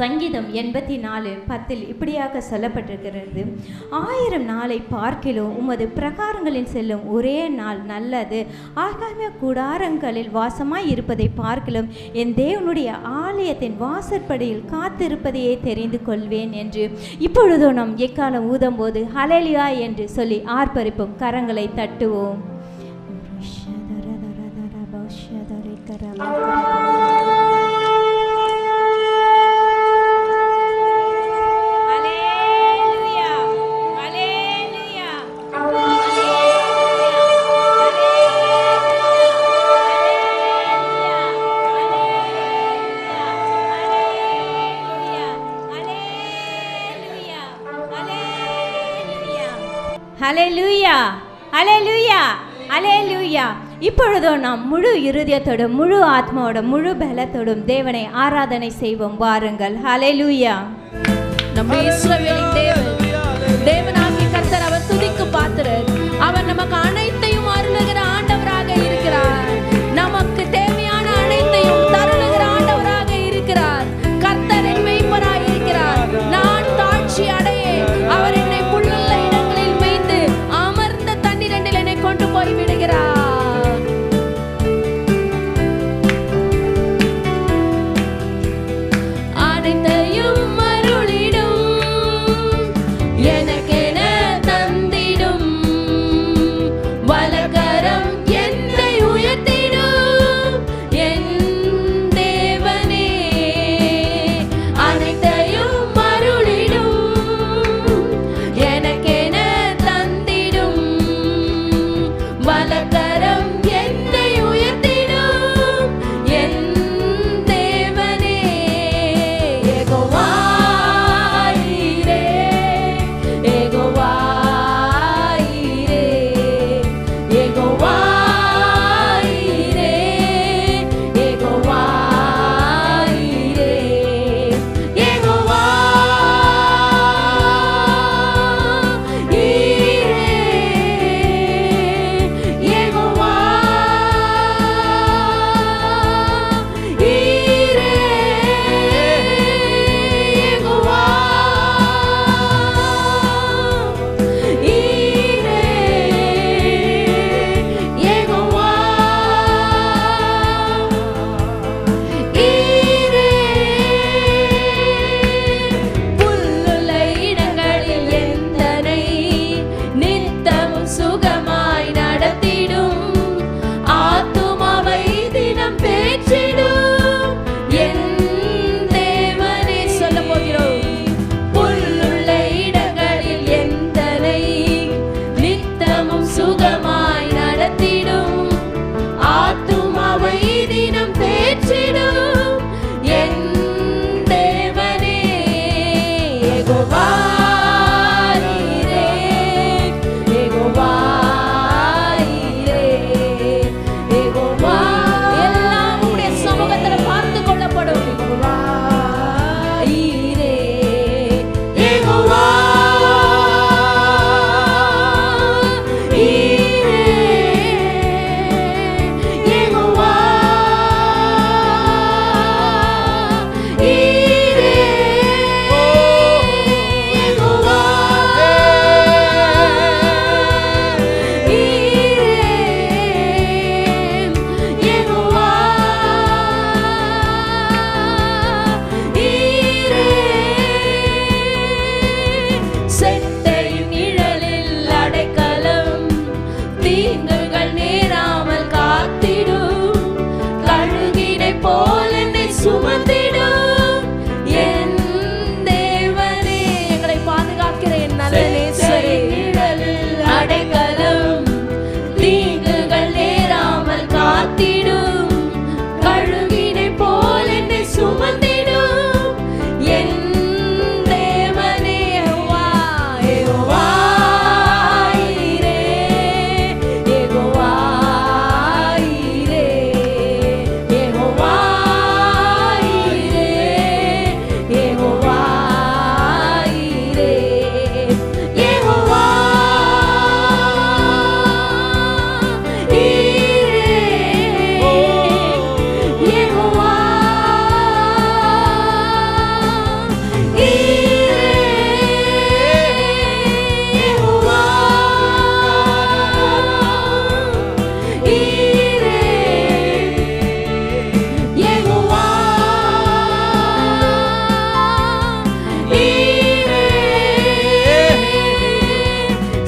சங்கீதம் 84:10 இப்படியாக சொல்லப்பட்டிருக்கிறது, 1000 நாளை பார்க்கிலும் உமது பிரகாரங்களில் செல்லும் ஒரே நாள் நல்லது. ஆகாய கூடாரங்களில் வாசமாய் இருப்பதை பார்க்கிலும் என் தேவனுடைய ஆலயத்தின் வாசற்படியில் காத்திருப்பதையே தெரிந்து கொள்வேன் என்று. இப்பொழுதும் நாம் எக்காலம் ஊதும் போது ஹல்லேலூயா என்று சொல்லி ஆர்ப்பரிப்போம், கரங்களை தட்டுவோம். ஹல்லேலூயா, ஹல்லேலூயா, ஹல்லேலூயா. இப்பொழுதும் நாம் முழு இருதயத்தோடும் முழு ஆத்மாவோடும் முழு பலத்தோடும் தேவனை ஆராதனை செய்வோம். வாருங்கள். ஹல்லேலூயா. நம்ம இஸ்ரவேலின் தேவனாகிய கர்த்தர் அவர் துதிக்கு பாத்திரர். அவர் நமக்கு அனைத்தையும் அருளுகிற ஆண்டவராக இருக்கிறார். நமக்கு தேவையான அனைத்தையும் தருளுகிற ஆண்டவராக இருக்கிறார். கர்த்தர் என் மேய்ப்பராய் இருக்கிறார். நான் தாழ்ச்சி அடையேன். அவர் என்னை புல்லுள்ள இடங்களில் மேய்ந்து அமர்ந்த தண்ணீரில் என்னை கொண்டு போய் விடுகிறார். அனைத்தையும் அருளிடும், எனக்கென தந்திடும்,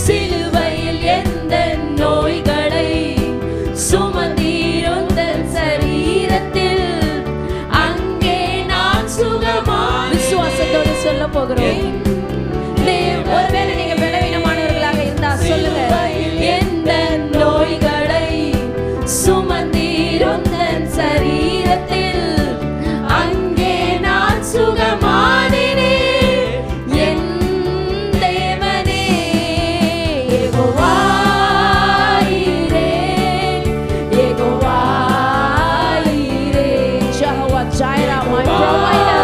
சிலுவையில் எந்த நோய்களை சுமந்தீருந்தன் சரீரத்தில், அங்கே நான் சுகமா. விசுவாசத்தோடு சொல்ல போகிறோம். ஒருவேளை நீங்க பலவீனமானவர்களாக இருந்தா சொல்லுங்க. எந்த நோய்களை சுமந்தீருந்தன் சரீரத்தில், அங்கே நான் சுகமானேனே. என் தேவனே யெகோவா ஈரே, யெகோவா ஈரே, Jehovah Jireh, my provider.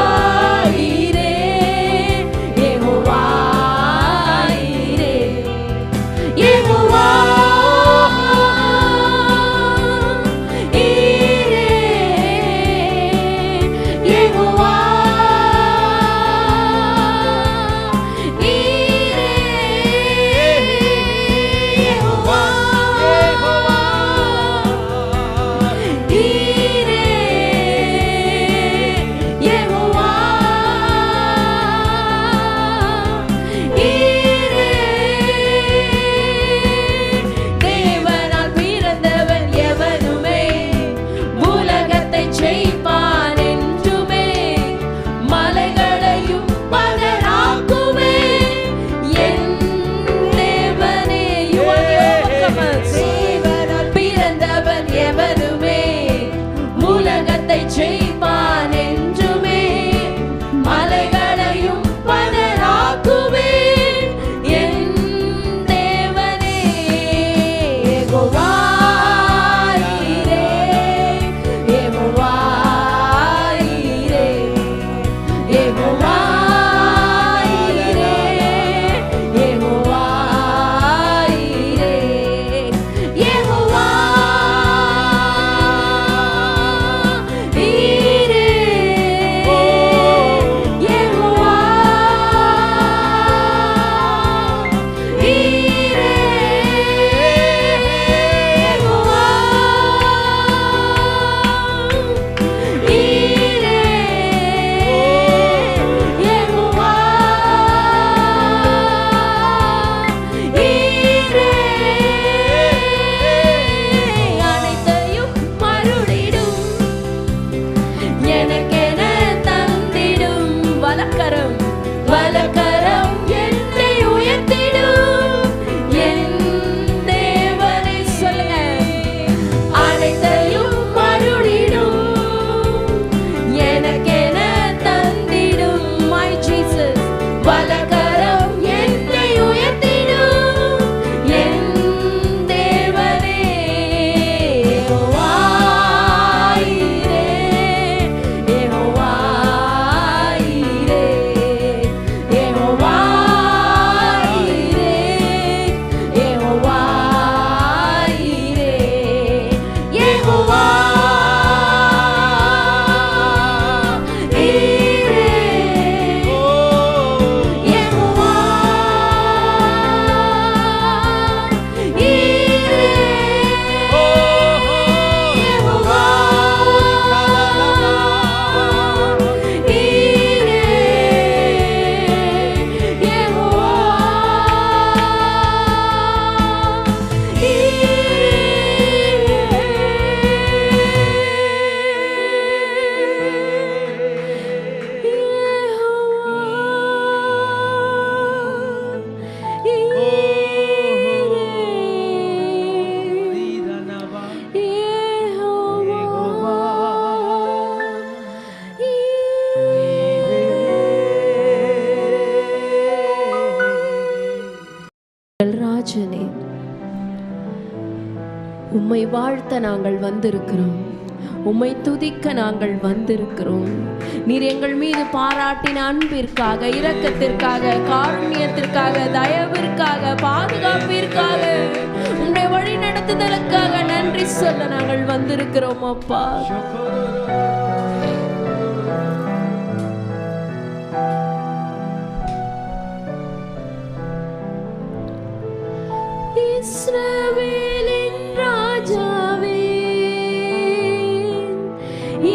ராஜனே, உம்மை வாழ்த்த நாங்கள் வந்திருக்கிறோம், உம்மை துதிக்க நாங்கள் வந்திருக்கிறோம். நீர் எங்கள் மீது பாராட்டின அன்பிற்காக, இரக்கத்திற்காக, காருண்யத்திற்காக, தயவிற்காக, பாதுகாப்பிற்காக, உம்முடைய வழி நடத்துதலுக்காக நன்றி சொல்ல நாங்கள் வந்திருக்கிறோம் அப்பா. இஸ்ரவேலின் ராஜாவே,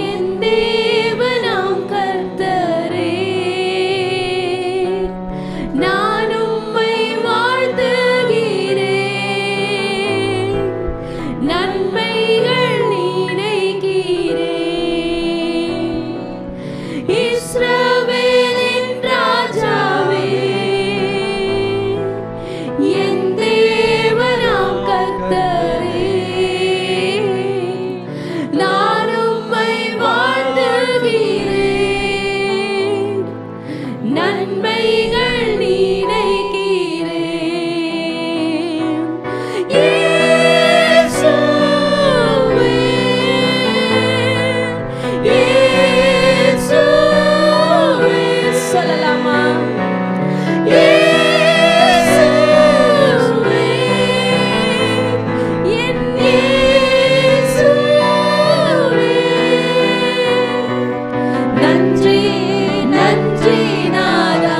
என் தேவனாம் கர்த்தரே, நன்மைகள் நினைக்கிறேன். இயேசுவே, இயேசுவே. சொல்லலாமா? இயேசுவே, என் இயேசுவே. நன்றி நன்றி நாதா,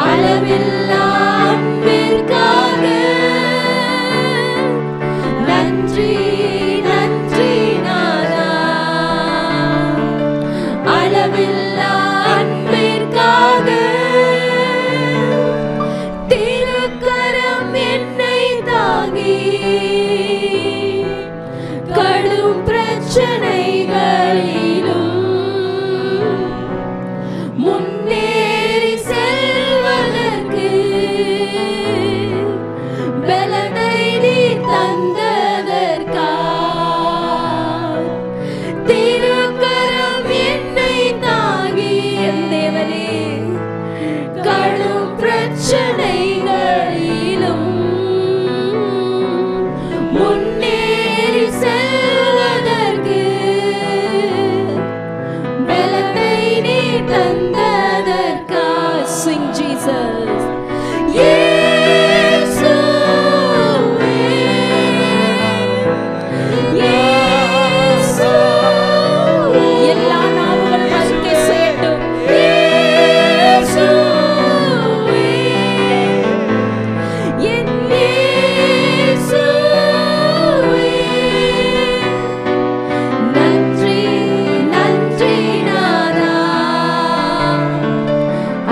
அளவில்லா அன்பிற்காக. நன்றி நன்றி நாதா, அளவில்லா அன்பிற்காக. திருக்கரம் என்னை தாங்கி கடும் பிரச்சனைகளிலும் முன்னேறி செல்வதற்கு பலனை நீ தந்ததற்காய். திருக்கரம் என்னை தாங்கி என் தேவனே கடும் பிரச்சனைகளிலும் முன்னேறி செல்வதற்கு பலத்தை நீ தந்ததற்காய். Sing Jesus. இயேசுவே, இயேசுவே. எல்லா நாவுகளும் அறிக்கை செய்யட்டும். இயேசுவே, என் இயேசுவே. நன்றி நன்றி நாதா,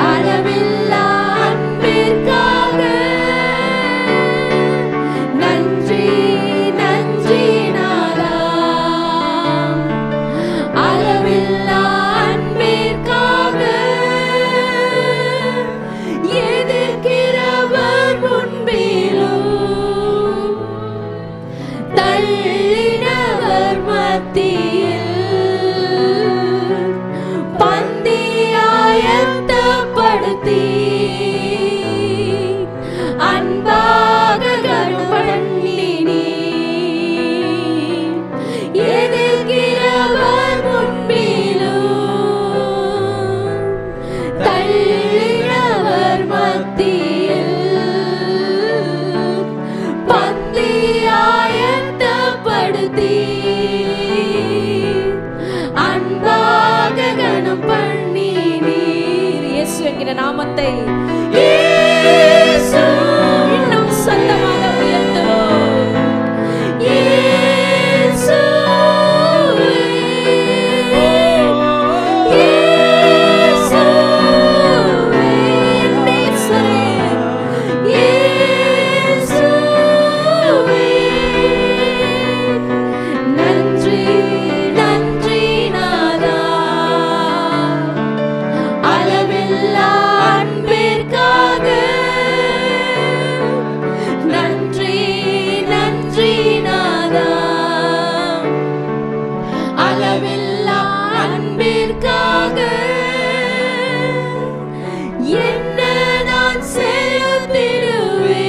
அளவில்லா அன்பிற்காக. நன்றி நன்றி நாதா, அளவில்லா அன்பிற்காக. எதிர்க்கிறவர் முன்பிலும் தள்ளினவர் மத்தியில் பந்தியாயத்தப்படுத்தி அன்பாக கனம் பண்ணினீ. எதிர்க்கிறவர் முன்பிலும் தள்ளினவர் மத்தியில் பந்தியாயத்தப்படுத்தி அன்பாக கனம் பண்ணினீர். இயேசு என்கிற நாமத்தை இயேசு இன்னும் சத்தமாக உயர்த்துவோம். இயேசுவே, இயேசுவே, என் நேசரே. இயேசுவே, நன்றி நன்றி நாதா, அளவில்லா அன்பிற்காக. நன்றி நன்றி நாதா, அளவில்லா அன்பிற்காக. என்ன நான் செலுத்திடுவேன்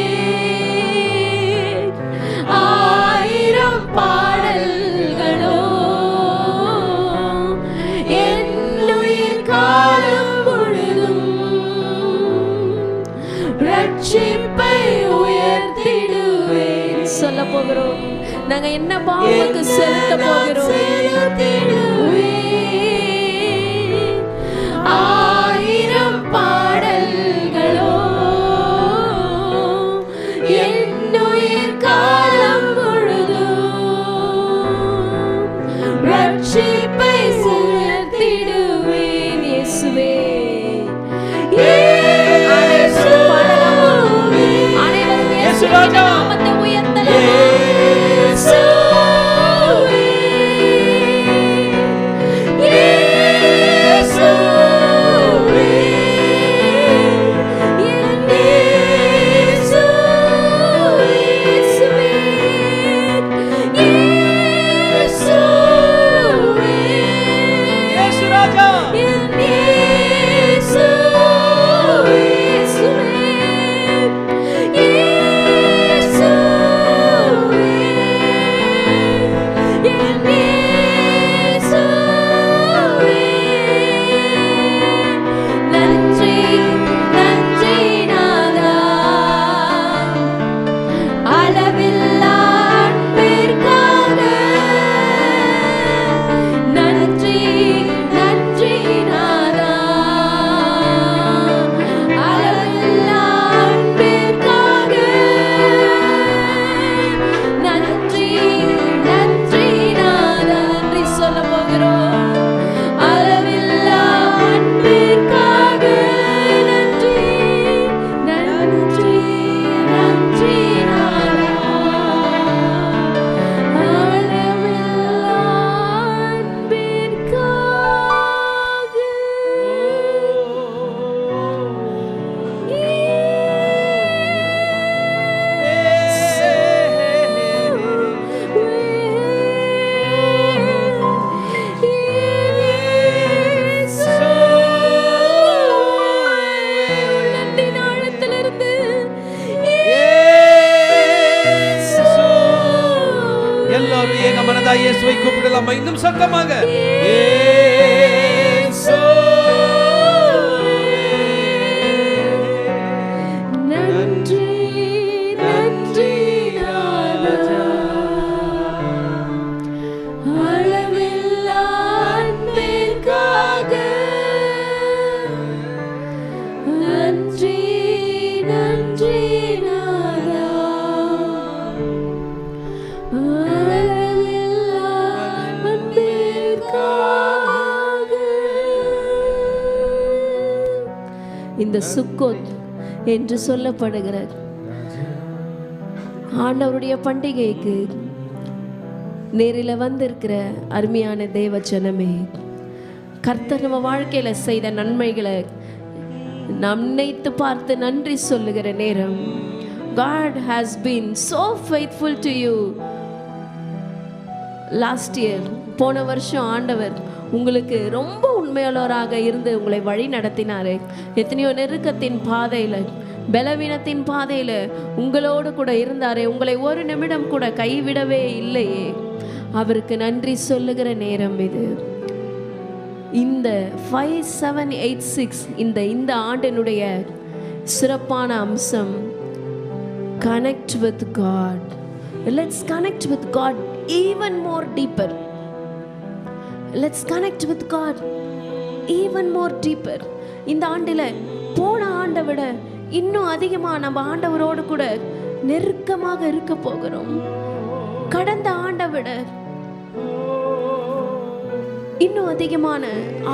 ஆயிரம் பாடல்களோ, என் உயிர் காலம் முழுதும் ரட்சிப்பை உயர்த்திடுவேன். சொல்ல போகிறோம். நாங்க என்ன பாவத்துக்கு செலுத்த போகிறோம்? ஆயிரம் பாடல்களோ, என் உயிர் காலம் முழுதும் ரட்சிப்பை உயர்த்திடுவேன். இயேசுவே, அனைவரும் இயேசுவின் நாமத்தை உயர்த்தலாம். இயேசுவே, நாதா இயேசுவை கூப்பிடலாமா? இன்னும் சத்தமாக நன்றி நன்றி ராஜா, அளவில்லா அன்பிற்காக நன்றி நன்றி நாதா, அளவில்லா அன்பிற்காக. இந்த சுக்கோத் என்று சொல்லப்படுகிற ஆண்டவருடைய பண்டிகைக்கு நேரில் வந்திருக்கிற அருமையான தேவ ஜனமே, கர்த்தர் நம்ம வாழ்க்கையில செய்த நன்மைகளை நாம் நினைத்து பார்த்து நன்றி சொல்லுகிற நேரம். God has been so faithful to you. Last year, போன வருஷம் ஆண்டவர் உங்களுக்கு ரொம்ப உண்மையுள்ளவராக இருந்து உங்களை வழி நடத்தினாரு. எத்தனையோ நெருக்கத்தின் பாதையில், பலவீனத்தின் பாதையில் உங்களோடு கூட இருந்தாரே, உங்களை ஒரு நிமிடம் கூட கைவிடவே இல்லையே. அவருக்கு நன்றி சொல்லுகிற நேரம் இது. இந்த 5786 இந்த ஆண்டினுடைய சிறப்பான அம்சம் connect with God. Let's connect with God even more deeper. Let's connect with God even more deeper. இந்த ஆண்டில போன ஆண்டை விட இன்னும் அதிகமாக நம்ம ஆண்டவரோடு கூட நெருக்கமாக இருக்க போகிறோம். கடந்த ஆண்டை விட இன்னும் அதிகமான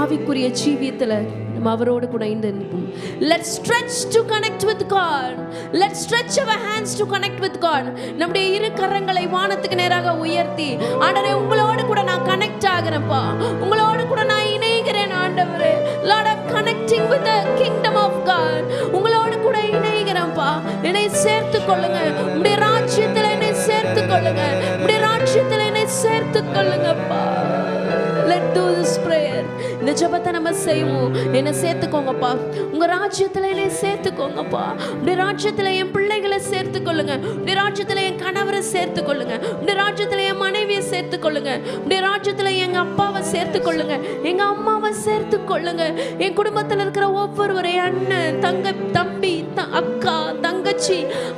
ஆவிக்குரிய ஜீவியத்தில் நம்ம அவரோடு கூட இருந்திருக்கும். Let's stretch to connect with God. Let's stretch our hands to connect with God. நம்முடைய இரு கரங்களை வானத்துக்கு நேராக உயர்த்தி, ஆண்டவரே உங்களோடு கூட நான் கனெக்ட் ஆகிறேன்ப்பா, உங்களோடு கூட நான் இணைகிறேன் ஆண்டவரே. Lord, I'm connecting with the kingdom of God. உங்களோடு கூட இணைகிறேன்ப்பா, என்னை சேர்த்து கொள்ளுங்க, உங்களுடைய ராஜ்யத்தில் என்னை சேர்த்து கொள்ளுங்க, உங்களுடைய ராஜ்யத்தில் என்னை சேர்த்து கொள்ளுங்கப்பா. Let's do this prayer. இந்த ஜெபத்தை நம்ம செய்வோம். என்னை சேர்த்துக்கோங்கப்பா, உங்க ராஜ்யத்துல என்னை சேர்த்துக்கோங்கப்பா. உடைய ராஜ்யத்துல என் பிள்ளைகளை சேர்த்துக்கொள்ளுங்க, உடைய ராஜ்யத்துல என் கணவரை சேர்த்துக்கொள்ளுங்க, உடைய ராஜ்யத்துல என் மனைவியை சேர்த்துக்கொள்ளுங்க, உடைய ராஜ்யத்துல எங்க அப்பாவை சேர்த்துக்கொள்ளுங்க, எங்க அம்மாவை சேர்த்துக்கொள்ளுங்க, என் குடும்பத்தில் இருக்கிற ஒவ்வொருவரையும் அண்ணன், தம்பி, அக்கா, தங்கச்சி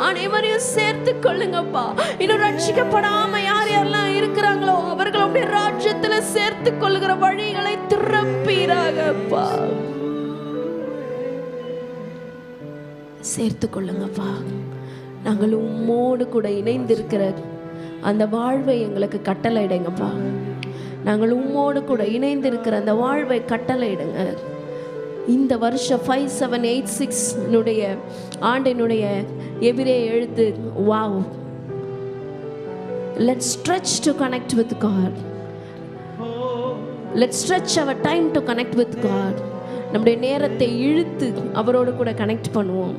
அனைவரையும் சேர்த்துக்கொள்ளுங்கப்பா. இன்னும் ரட்சிக்கப்படாம யார் யாரெல்லாம் இருக்கிறாங்களோ அவர்களுடைய ராஜ்யத்துல சேர்த்து கொள்ளுகிற வழிகளை திறப்பீராகப்பா. சேர்த்து கொள்ளுங்கப்பா. நாங்கள் உம்மோடு கூட இணைந்திருக்கிற அந்த வாழ்வை எங்களுக்கு கட்டளையிடுங்கப்பா. நாங்கள் உம்மோடு கூட இணைந்திருக்கிற அந்த வாழ்வை கட்டளையிடுங்க. இந்த வருஷம் 5786 ஆண்டினுடைய எபிரேய எழுத்து wow. Let's stretch to connect with God. Let's stretch our time to connect with God. நம்முடைய நேரத்தை இழுத்து அவரோடு கூட கனெக்ட் பண்ணுவோம்.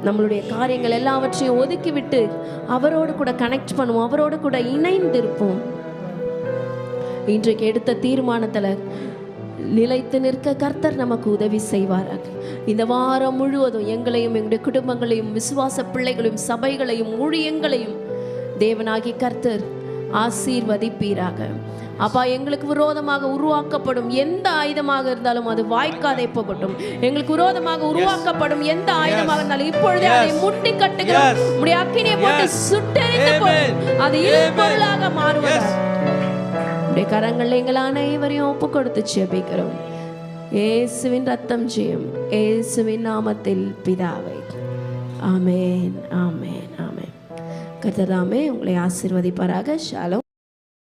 நம்மளுடைய காரியங்கள் எல்லாவற்றையும் ஒதுக்கி விட்டு அவரோடு கூட கனெக்ட் பண்ணுவோம், அவரோடு கூட இணைந்திருப்போம். இன்றைக்கு எடுத்த தீர்மானத்தில் நிலைத்து நிற்க கர்த்தர் நமக்கு உதவி செய்வாராக. இந்த வாரம் முழுவதும் எங்களையும் எங்களுடைய குடும்பங்களையும் விசுவாச பிள்ளைகளையும் சபைகளையும் ஊழியங்களையும் தேவனாகி கர்த்தர் ஆசீர்வதிப்பீராக. அப்பா, எங்களுக்கு விரோதமாக உருவாக்கப்படும் எந்த ஆயுதமாக இருந்தாலும் அது வாய்க்காதே போகட்டும். எங்களுக்கு விரோதமாக உருவாக்கப்படும் எந்த ஆயுதமாக இருந்தாலும் இப்பொழுதே அதை முட்டி கட்டுகிறோம். உம்முடைய அக்கினியை போட்டு சுட்டெரித்து போடும், அது இல்பொருளாக மாறுவதாக உம்முடைய கரங்கள் எங்கள் அனைவரையும் ஒப்பு கொடுத்து ஜெபிக்கிறோம். இயேசுவின் ரத்தம் ஜெயம், இயேசுவின் நாமத்தில் பிதாவே, ஆமென், ஆமென், ஆமென். கர்த்தர் தாமே உங்களை ஆசீர்வதிப்பாராக. ஷாலோம்.